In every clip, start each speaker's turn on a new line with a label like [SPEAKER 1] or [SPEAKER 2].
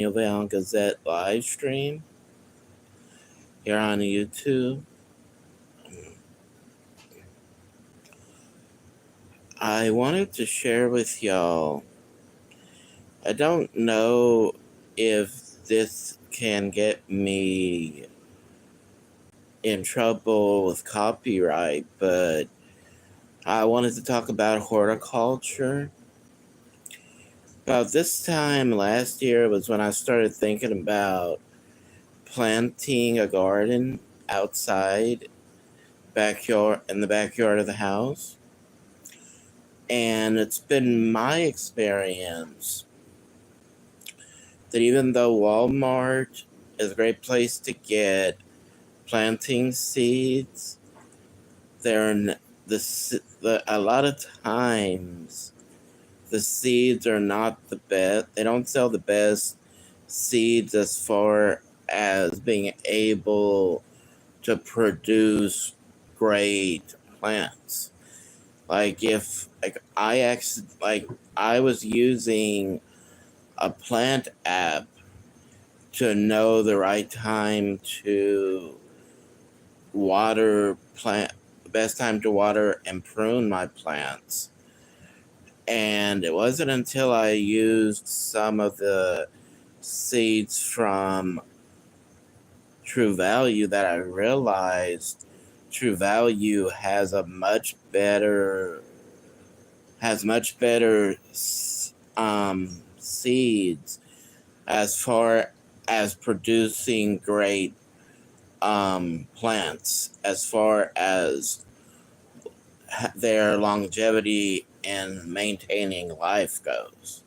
[SPEAKER 1] Daniel Veillon Gazette live stream here on YouTube. I wanted to share with y'all. I don't know if this can get me in trouble with copyright, but I wanted to talk about horticulture. About this time last year was when I started thinking about planting a garden outside in the backyard of the house. And it's been my experience that even though Walmart is a great place to get planting seeds, a lot of times the seeds are not the best. They don't sell the best seeds as far as being able to produce great plants. I was using a plant app to know the right time to the best time to water and prune my plants. And it wasn't until I used some of the seeds from True Value that I realized True Value has much better seeds as far as producing great plants, as far as their longevity and maintaining life goes.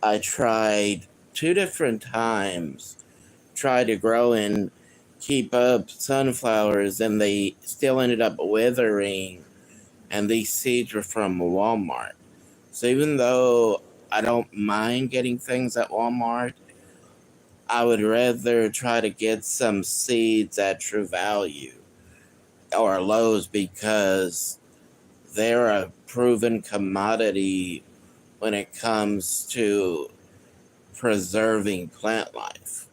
[SPEAKER 1] I tried 2 different times, tried to grow and keep up sunflowers, and they still ended up withering, and these seeds were from Walmart. So even though I don't mind getting things at Walmart, I would rather try to get some seeds at True Value or Lowe's because they're a proven commodity when it comes to preserving plant life.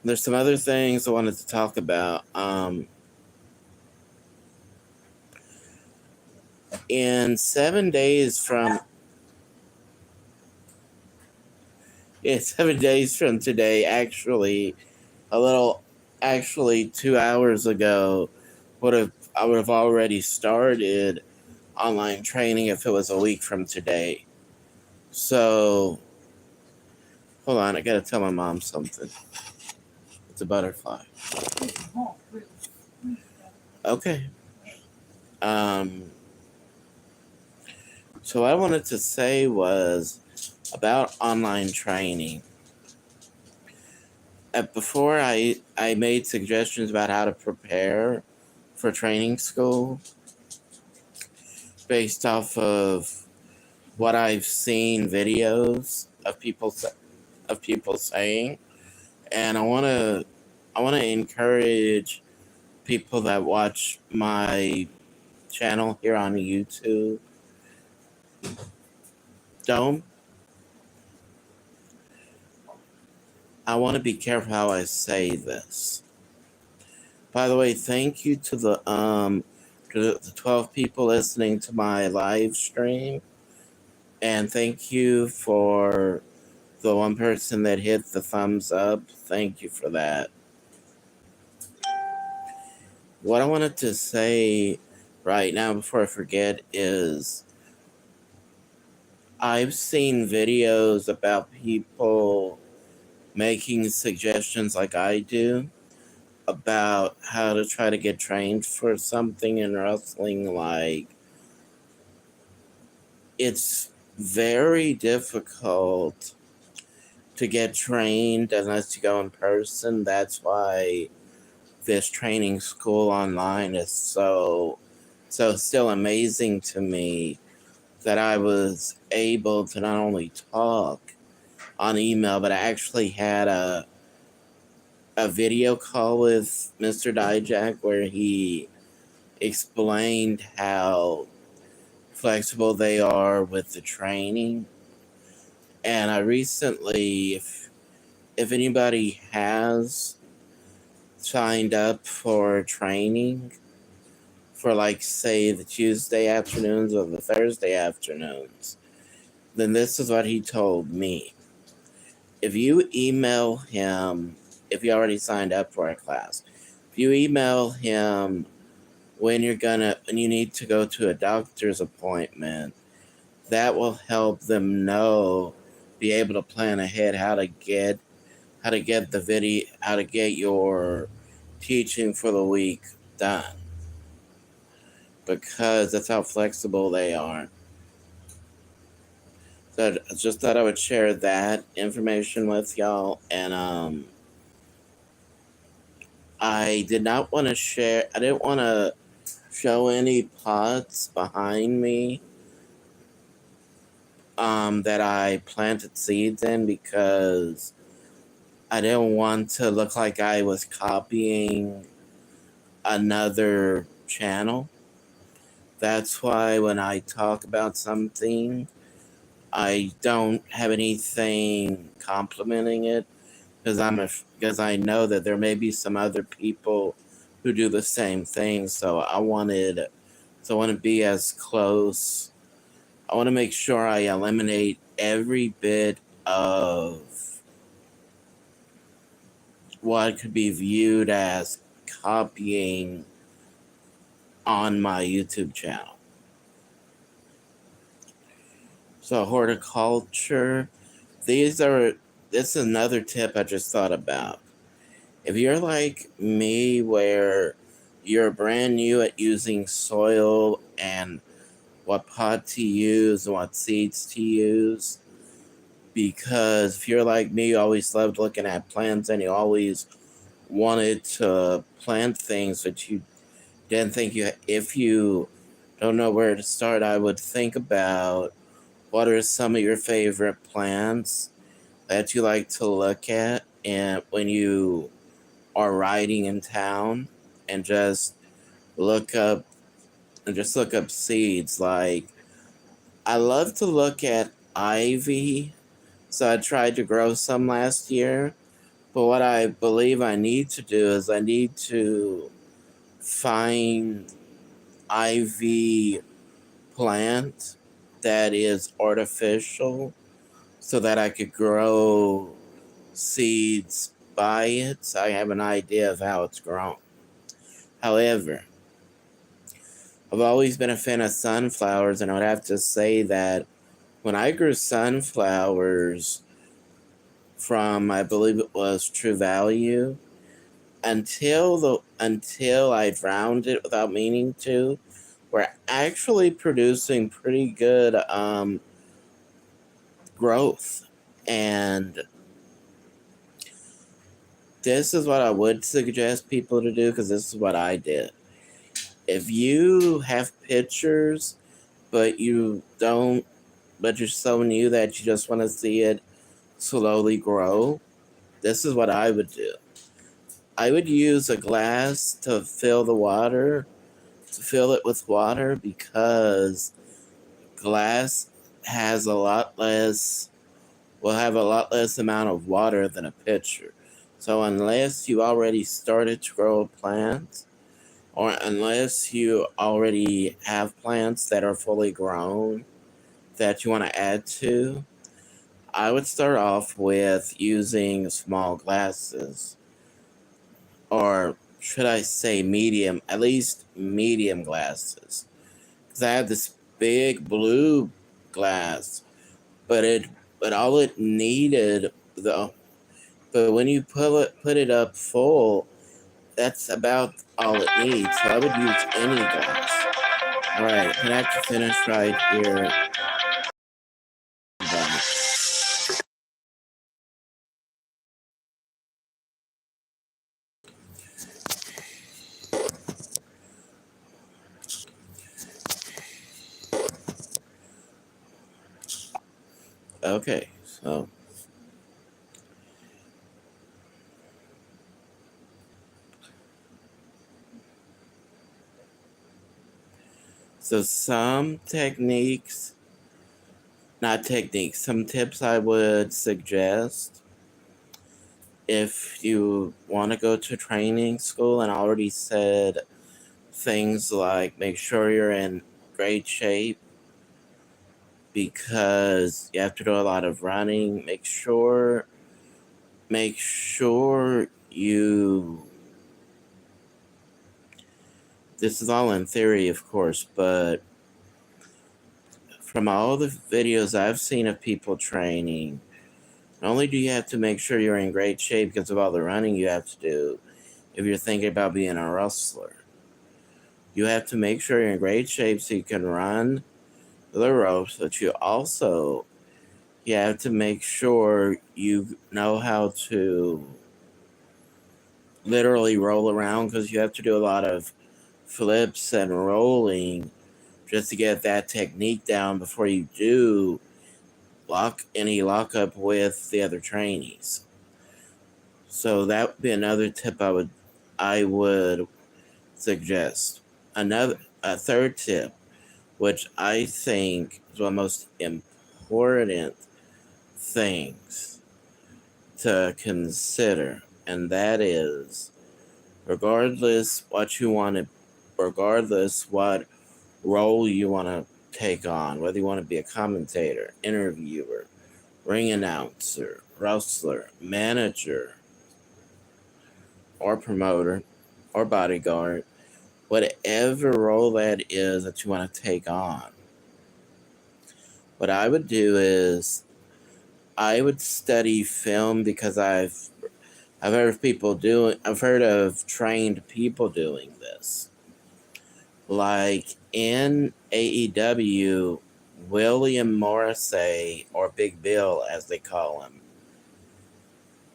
[SPEAKER 1] There's some other things I wanted to talk about. In 7 days from today, actually 2 hours ago, I would have already started online training if it was a week from today. So, hold on, I gotta tell my mom something. It's a butterfly. Okay. So what I wanted to say was about online training. Before I made suggestions about how to prepare for training school based off of what I've seen videos of people saying, and I want to encourage people that watch my channel here on YouTube. I want to be careful how I say this. By the way, thank you to the 12 people listening to my live stream, and thank you for the one person that hit the thumbs up. Thank you for that. What I wanted to say right now before I forget is I've seen videos about people making suggestions like I do about how to try to get trained for something in wrestling. Like, it's very difficult to get trained unless you go in person. That's why this training school online is so still amazing to me, that I was able to not only talk on email, but I actually had a video call with Mr. Dijak where he explained how flexible they are with the training. And I recently, if anybody has signed up for training for, like, say, the Tuesday afternoons or the Thursday afternoons, then this is what he told me. If you email him, if you already signed up for a class, if you email him when you need to go to a doctor's appointment, that will help them be able to plan ahead how to get how to get your teaching for the week done, because that's how flexible they are. So I just thought I would share that information with y'all. And I didn't want to show any pots behind me that I planted seeds in, because I didn't want to look like I was copying another channel. That's why when I talk about something, I don't have anything complimenting it, because I know that there may be some other people who do the same thing. So I want to be as close. I want to make sure I eliminate every bit of what could be viewed as copying on my YouTube channel. So horticulture, this is another tip I just thought about. If you're like me, where you're brand new at using soil and what pot to use and what seeds to use, because if you're like me, you always loved looking at plants and you always wanted to plant things, but you didn't think if you don't know where to start, I would think about what are some of your favorite plants that you like to look at and when you are riding in town, and look up just look up seeds. Like, I love to look at ivy, so I tried to grow some last year. But what I believe I need to do is I need to find ivy plant that is artificial, so that I could grow seeds by it, so I have an idea of how it's grown. However, I've always been a fan of sunflowers, and I would have to say that when I grew sunflowers from, I believe it was True Value, until I drowned it without meaning to, we're actually producing pretty good growth. And this is what I would suggest people to do, because this is what I did. If you have pictures, but you're so new that you just want to see it slowly grow, this is what I would do. I would use a glass to fill it with water, because glass has will have a lot less amount of water than a pitcher. So unless you already started to grow a plant, or unless you already have plants that are fully grown that you want to add to, I would start off with using small glasses, or should I say at least medium glasses. Because I had this big blue glass, but all it needed, though, but when you put it up full, that's about all it needs. So I would use any glass. All right, can I have to finish right here? Okay, so some techniques. not techniques, some tips I would suggest if you want to go to training school. And I already said things like make sure you're in great shape because you have to do a lot of running. Make sure you, this is all in theory, of course, but from all the videos I've seen of people training, not only do you have to make sure you're in great shape because of all the running you have to do, if you're thinking about being a wrestler, you have to make sure you're in great shape so you can run the ropes, but you have to make sure you know how to literally roll around because you have to do a lot of flips and rolling just to get that technique down before you do lock up with the other trainees. So that would be another tip I would suggest. A third tip, which I think is one of the most important things to consider, and that is regardless what role you want to take on, whether you want to be a commentator, interviewer, ring announcer, wrestler, manager, or promoter, or bodyguard, whatever role that is that you want to take on, what I would do is I would study film because I've heard of trained people doing this. Like in AEW, William Morrissey, or Big Bill as they call him,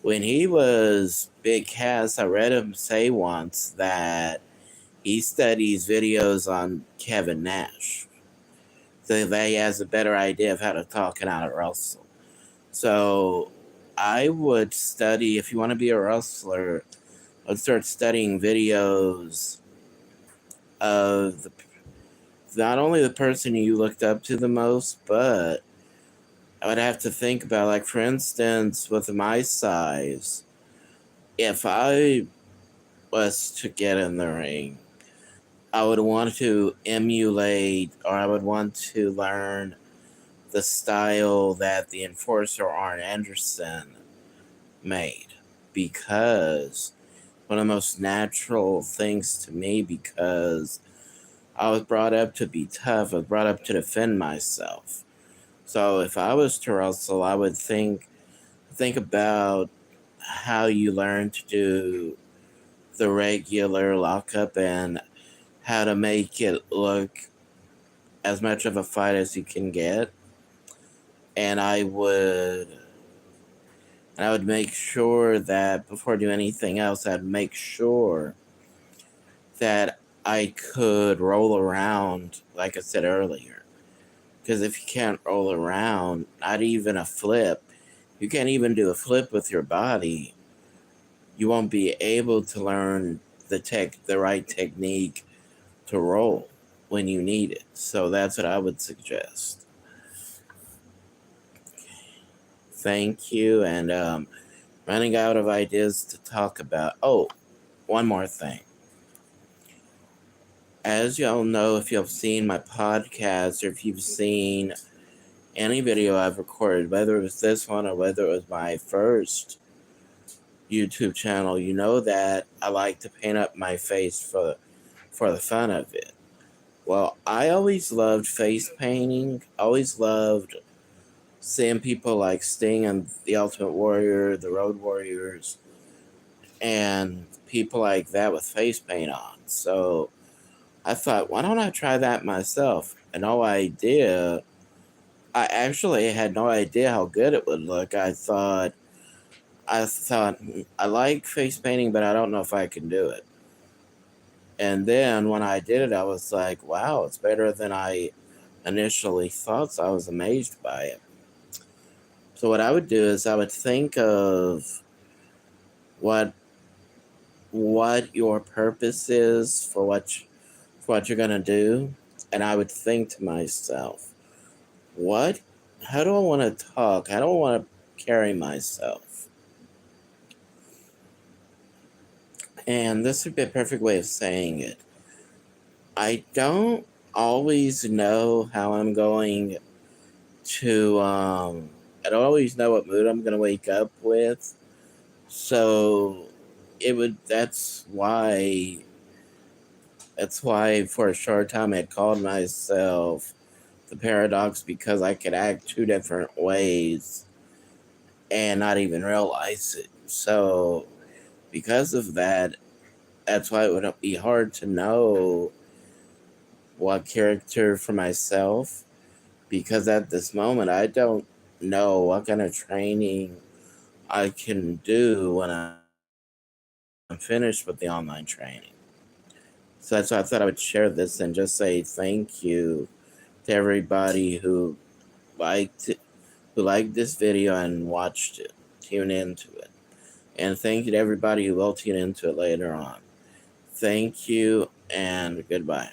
[SPEAKER 1] when he was Big Cass, I read him say once that he studies videos on Kevin Nash so that he has a better idea of how to talk and how to wrestle. So I would study, if you want to be a wrestler, I'd start studying videos of not only the person you looked up to the most, but I would have to think about, like, for instance, with my size, if I was to get in the ring, I would want to emulate, or I would want to learn the style that the Enforcer Arn Anderson made, because one of the most natural things to me, because I was brought up to be tough, I was brought up to defend myself. So if I was to wrestle, I would think about how you learn to do the regular lockup and how to make it look as much of a fight as you can get. And I would make sure that before I do anything else, I'd make sure that I could roll around, like I said earlier. Because if you can't roll around, not even a flip, you can't even do a flip with your body, you won't be able to learn the right technique to roll when you need it. So that's what I would suggest. Thank you, and running out of ideas to talk about. Oh, one more thing. As y'all know, if you've seen my podcast or if you've seen any video I've recorded, whether it was this one or whether it was my first YouTube channel, you know that I like to paint up my face for the fun of it. Well, I always loved face painting. Always loved seeing people like Sting and the Ultimate Warrior, the Road Warriors, and people like that with face paint on. So I thought, why don't I try that myself? I actually had no idea how good it would look. I thought, I like face painting, but I don't know if I can do it. And then when I did it, I was like, wow, it's better than I initially thought. So I was amazed by it. So what I would do is I would think of what your purpose is for what you're going to do. And I would think to myself, how do I want to talk? How do I want to carry myself? And this would be a perfect way of saying it. I don't always know how I'm going to, I don't always know what mood I'm going to wake up with. So that's why for a short time I called myself the paradox, because I could act two different ways and not even realize it. So because of that, that's why it would be hard to know what character for myself, because at this moment I don't know what kind of training I can do when I'm finished with the online training. So that's why I thought I would share this and just say thank you to everybody liked who liked this video and watched it, tune into it. And thank you to everybody who will tune into it later on. Thank you and goodbye.